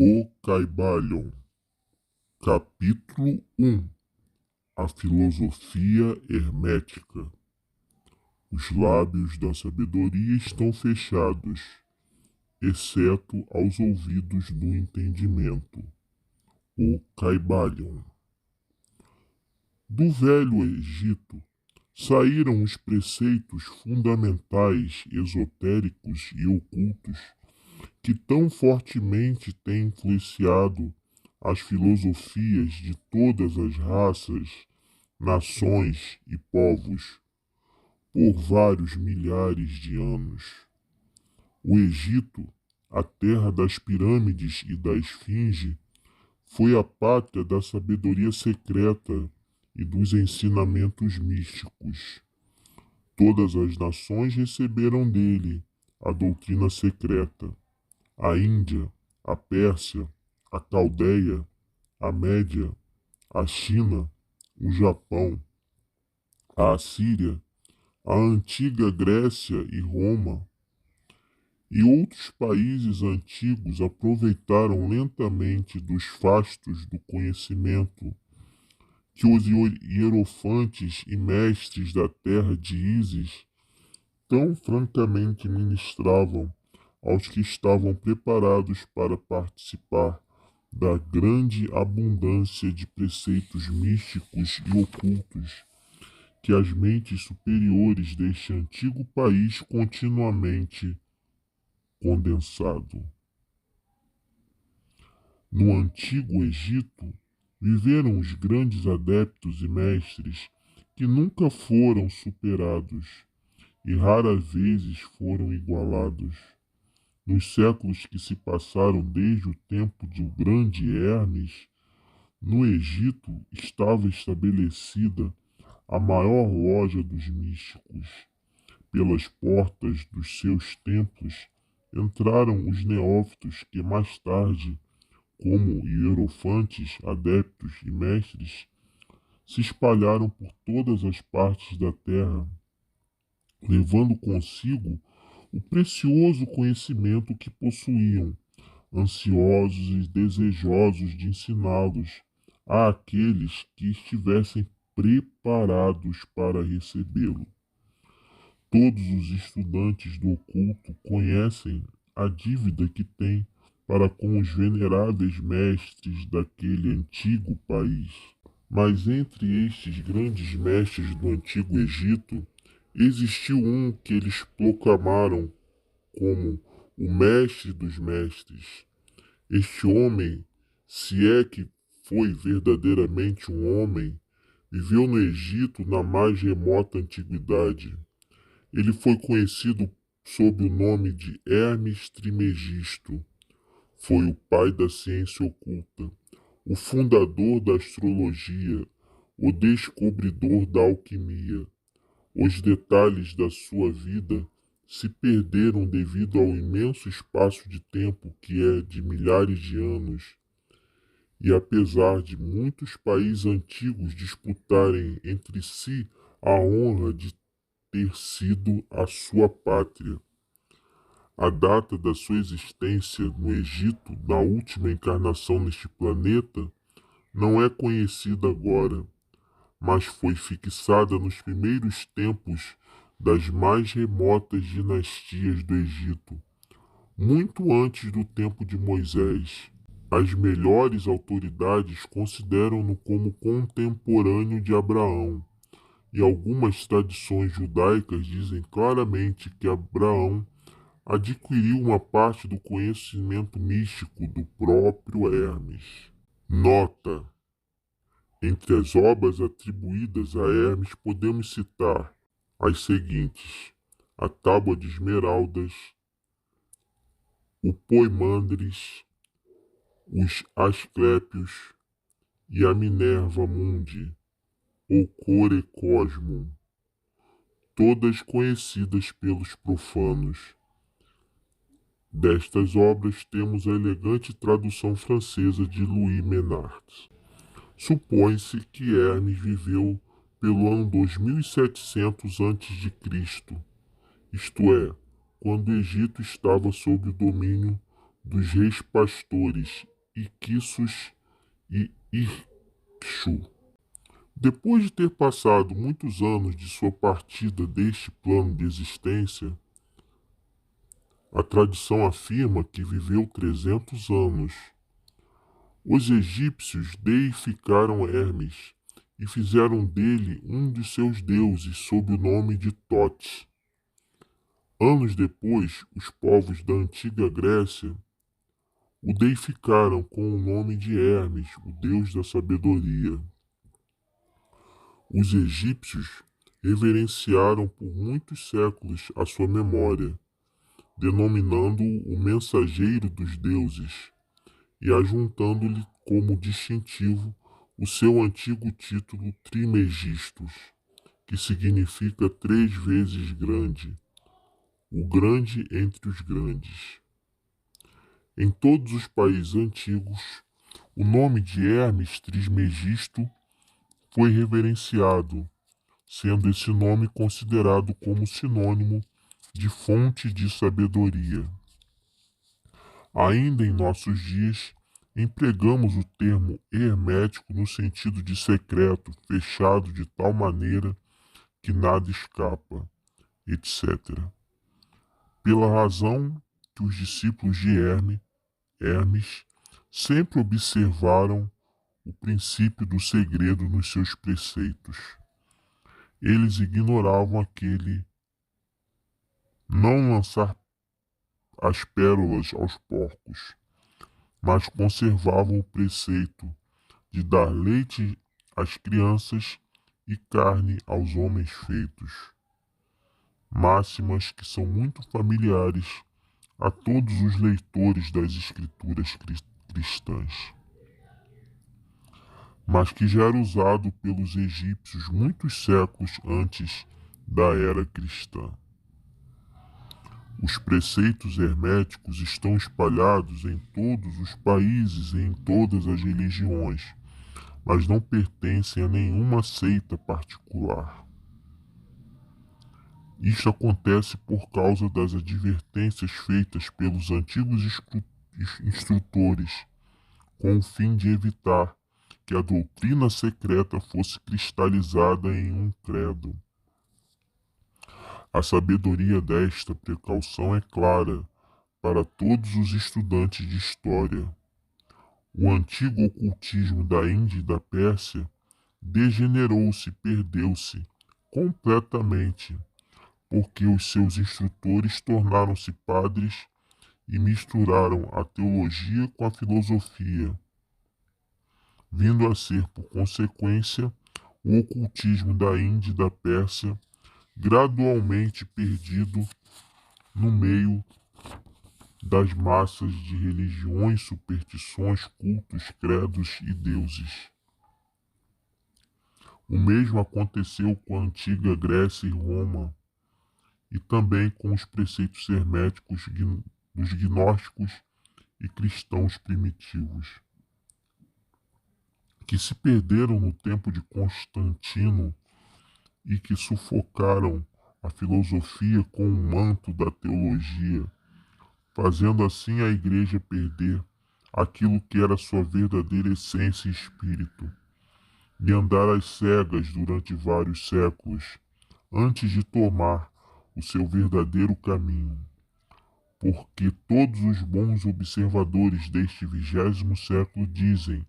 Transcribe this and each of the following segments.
O Caibalion, capítulo 1. A filosofia hermética. Os lábios da sabedoria estão fechados, exceto aos ouvidos do entendimento. O Caibalion. Do Velho Egito saíram os preceitos fundamentais, esotéricos e ocultos que tão fortemente têm influenciado as filosofias de todas as raças, nações e povos por vários milhares de anos. O Egito, a terra das pirâmides e da esfinge, foi a pátria da sabedoria secreta e dos ensinamentos místicos. Todas as nações receberam dele a doutrina secreta. A Índia, a Pérsia, a Caldeia, a Média, a China, o Japão, a Assíria, a antiga Grécia e Roma, e outros países antigos aproveitaram lentamente dos fastos do conhecimento que os hierofantes e mestres da terra de Ísis tão francamente ministravam aos que estavam preparados para participar da grande abundância de preceitos místicos e ocultos que as mentes superiores deste antigo país continuamente condensado. No antigo Egito, viveram os grandes adeptos e mestres que nunca foram superados e raras vezes foram igualados. Nos séculos que se passaram desde o tempo do grande Hermes, no Egito estava estabelecida a maior loja dos místicos. Pelas portas dos seus templos entraram os neófitos que mais tarde, como hierofantes, adeptos e mestres, se espalharam por todas as partes da terra, levando consigo o precioso conhecimento que possuíam, ansiosos e desejosos de ensiná-los àqueles que estivessem preparados para recebê-lo. Todos os estudantes do oculto conhecem a dívida que têm para com os veneráveis mestres daquele antigo país. Mas entre estes grandes mestres do antigo Egito, existiu um que eles proclamaram como o mestre dos mestres. Este homem, se é que foi verdadeiramente um homem, viveu no Egito na mais remota antiguidade. Ele foi conhecido sob o nome de Hermes Trismegisto. Foi o pai da ciência oculta, o fundador da astrologia, o descobridor da alquimia. Os detalhes da sua vida se perderam devido ao imenso espaço de tempo que é de milhares de anos. E apesar de muitos países antigos disputarem entre si a honra de ter sido a sua pátria, a data da sua existência no Egito, na última encarnação neste planeta, não é conhecida agora, mas foi fixada nos primeiros tempos das mais remotas dinastias do Egito, muito antes do tempo de Moisés. As melhores autoridades consideram-no como contemporâneo de Abraão, e algumas tradições judaicas dizem claramente que Abraão adquiriu uma parte do conhecimento místico do próprio Hermes. Nota: entre as obras atribuídas a Hermes podemos citar as seguintes: a Tábua de Esmeraldas, o Poimandres, os Asclépios e a Minerva Mundi, ou Core Cosmon, todas conhecidas pelos profanos. Destas obras temos a elegante tradução francesa de Louis Menard. Supõe-se que Hermes viveu pelo ano 2700 a.C., isto é, quando o Egito estava sob o domínio dos reis pastores Iquiços e Ixu. Depois de ter passado muitos anos de sua partida deste plano de existência, a tradição afirma que viveu 300 anos. Os egípcios deificaram Hermes e fizeram dele um de seus deuses sob o nome de Tote. Anos depois, os povos da antiga Grécia o deificaram com o nome de Hermes, o deus da sabedoria. Os egípcios reverenciaram por muitos séculos a sua memória, denominando-o o mensageiro dos deuses e ajuntando-lhe como distintivo o seu antigo título Trimegistus, que significa 3 vezes grande, o grande entre os grandes. Em todos os países antigos, o nome de Hermes Trismegisto foi reverenciado, sendo esse nome considerado como sinônimo de fonte de sabedoria. Ainda em nossos dias, empregamos o termo hermético no sentido de secreto, fechado de tal maneira que nada escapa, etc. Pela razão que os discípulos de Hermes sempre observaram o princípio do segredo nos seus preceitos. Eles ignoravam aquele não lançar as pérolas aos porcos, mas conservavam o preceito de dar leite às crianças e carne aos homens feitos. Máximas que são muito familiares a todos os leitores das escrituras cristãs, mas que já era usado pelos egípcios muitos séculos antes da era cristã. Os preceitos herméticos estão espalhados em todos os países e em todas as religiões, mas não pertencem a nenhuma seita particular. Isto acontece por causa das advertências feitas pelos antigos instrutores, com o fim de evitar que a doutrina secreta fosse cristalizada em um credo. A sabedoria desta precaução é clara para todos os estudantes de história. O antigo ocultismo da Índia e da Pérsia degenerou-se e perdeu-se completamente, porque os seus instrutores tornaram-se padres e misturaram a teologia com a filosofia, vindo a ser, por consequência, o ocultismo da Índia e da Pérsia gradualmente perdido no meio das massas de religiões, superstições, cultos, credos e deuses. O mesmo aconteceu com a antiga Grécia e Roma, e também com os preceitos herméticos dos gnósticos e cristãos primitivos, que se perderam no tempo de Constantino e que sufocaram a filosofia com o manto da teologia, fazendo assim a igreja perder aquilo que era sua verdadeira essência e espírito, e andar às cegas durante vários séculos, antes de tomar o seu verdadeiro caminho. Porque todos os bons observadores deste 20º século dizem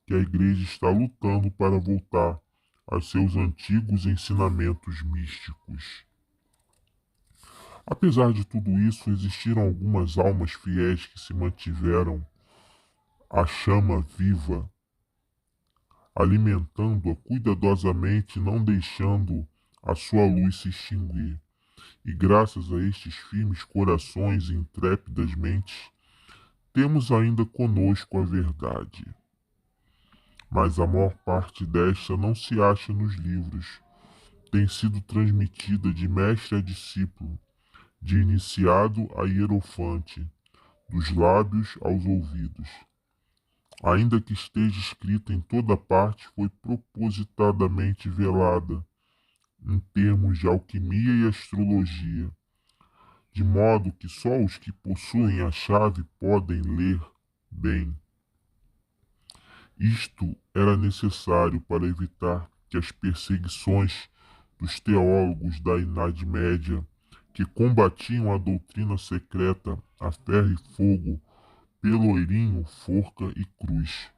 que a igreja está lutando para voltar a seus antigos ensinamentos místicos. Apesar de tudo isso, existiram algumas almas fiéis que se mantiveram a chama viva, alimentando-a cuidadosamente e não deixando a sua luz se extinguir. E graças a estes firmes corações e intrépidas mentes, temos ainda conosco a verdade. Mas a maior parte desta não se acha nos livros. Tem sido transmitida de mestre a discípulo, de iniciado a hierofante, dos lábios aos ouvidos. Ainda que esteja escrita em toda parte, foi propositadamente velada, em termos de alquimia e astrologia, de modo que só os que possuem a chave podem ler bem. Isto era necessário para evitar que as perseguições dos teólogos da Idade Média, que combatiam a doutrina secreta a ferro e fogo, pelourinho, forca e cruz.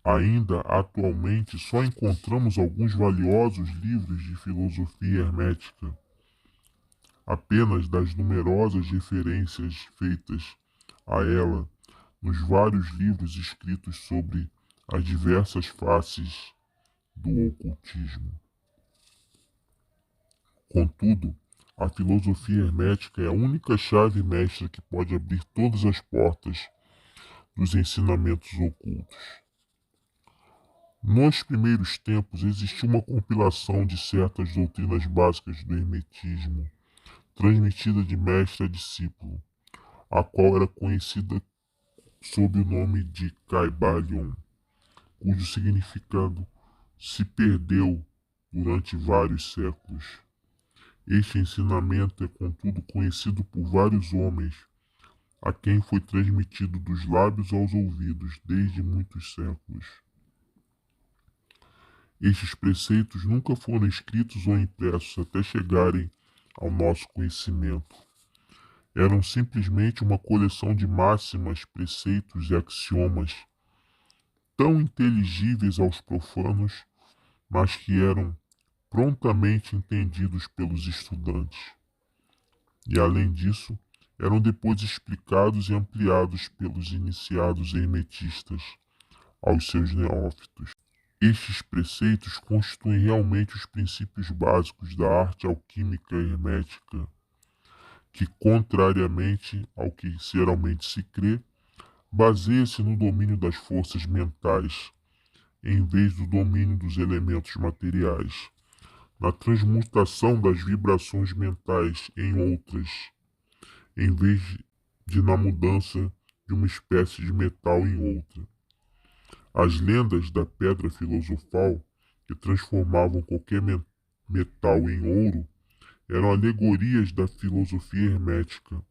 Ainda atualmente só encontramos alguns valiosos livros de filosofia hermética, apenas das numerosas referências feitas a ela nos vários livros escritos sobre as diversas faces do ocultismo. Contudo, a filosofia hermética é a única chave mestra que pode abrir todas as portas dos ensinamentos ocultos. Nos primeiros tempos existiu uma compilação de certas doutrinas básicas do hermetismo, transmitida de mestre a discípulo, a qual era conhecida sob o nome de Kybalion, cujo significado se perdeu durante vários séculos. Este ensinamento é, contudo, conhecido por vários homens, a quem foi transmitido dos lábios aos ouvidos desde muitos séculos. Estes preceitos nunca foram escritos ou impressos até chegarem ao nosso conhecimento. Eram simplesmente uma coleção de máximas, preceitos e axiomas, tão inteligíveis aos profanos, mas que eram prontamente entendidos pelos estudantes. E, além disso, eram depois explicados e ampliados pelos iniciados hermetistas aos seus neófitos. Estes preceitos constituem realmente os princípios básicos da arte alquímica hermética, que, contrariamente ao que geralmente se crê, baseia-se no domínio das forças mentais, em vez do domínio dos elementos materiais, na transmutação das vibrações mentais em outras, em vez de na mudança de uma espécie de metal em outra. As lendas da pedra filosofal, que transformavam qualquer metal em ouro, eram alegorias da filosofia hermética,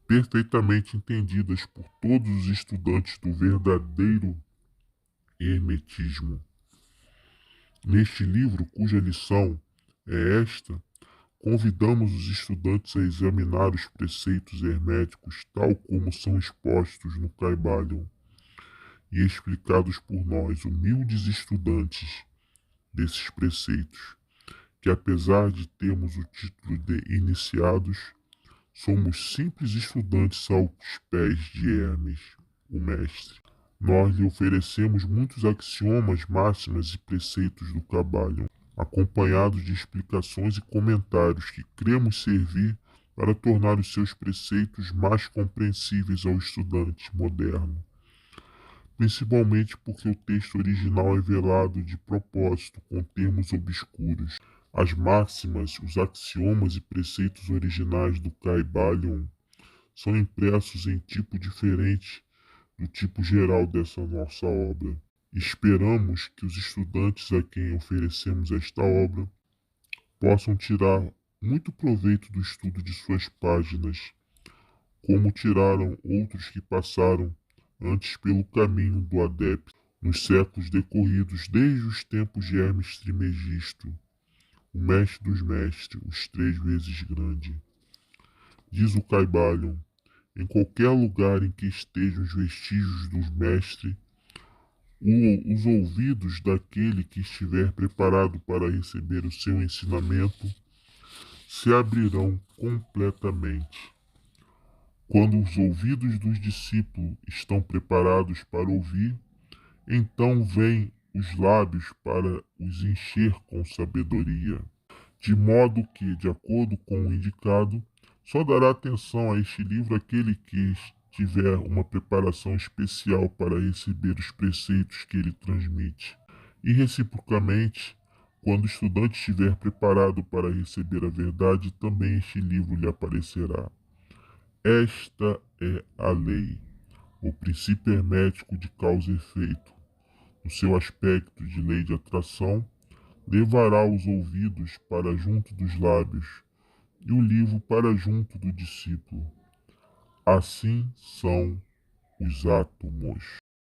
perfeitamente entendidas por todos os estudantes do verdadeiro hermetismo. Neste livro, cuja lição é esta, convidamos os estudantes a examinar os preceitos herméticos tal como são expostos no Kybalion e explicados por nós, humildes estudantes desses preceitos, que apesar de termos o título de iniciados, somos simples estudantes aos pés de Hermes, o mestre. Nós lhe oferecemos muitos axiomas, máximas e preceitos do Kybalion, acompanhados de explicações e comentários que cremos servir para tornar os seus preceitos mais compreensíveis ao estudante moderno, principalmente porque o texto original é velado de propósito com termos obscuros. As máximas, os axiomas e preceitos originais do Kybalion são impressos em tipo diferente do tipo geral dessa nossa obra. Esperamos que os estudantes a quem oferecemos esta obra possam tirar muito proveito do estudo de suas páginas, como tiraram outros que passaram antes pelo caminho do adepto, nos séculos decorridos desde os tempos de Hermes Trismegisto, o mestre dos mestres, os 3 vezes grande. Diz o Kybalion: em qualquer lugar em que estejam os vestígios dos mestres, os ouvidos daquele que estiver preparado para receber o seu ensinamento se abrirão completamente. Quando os ouvidos dos discípulos estão preparados para ouvir, então vêm os lábios para os encher com sabedoria, de modo que, de acordo com o indicado, só dará atenção a este livro aquele que tiver uma preparação especial para receber os preceitos que ele transmite. E, reciprocamente, quando o estudante estiver preparado para receber a verdade, também este livro lhe aparecerá. Esta é a lei, o princípio hermético de causa e efeito. No seu aspecto de lei de atração, levará os ouvidos para junto dos lábios, e o livro para junto do discípulo. Assim são os átomos.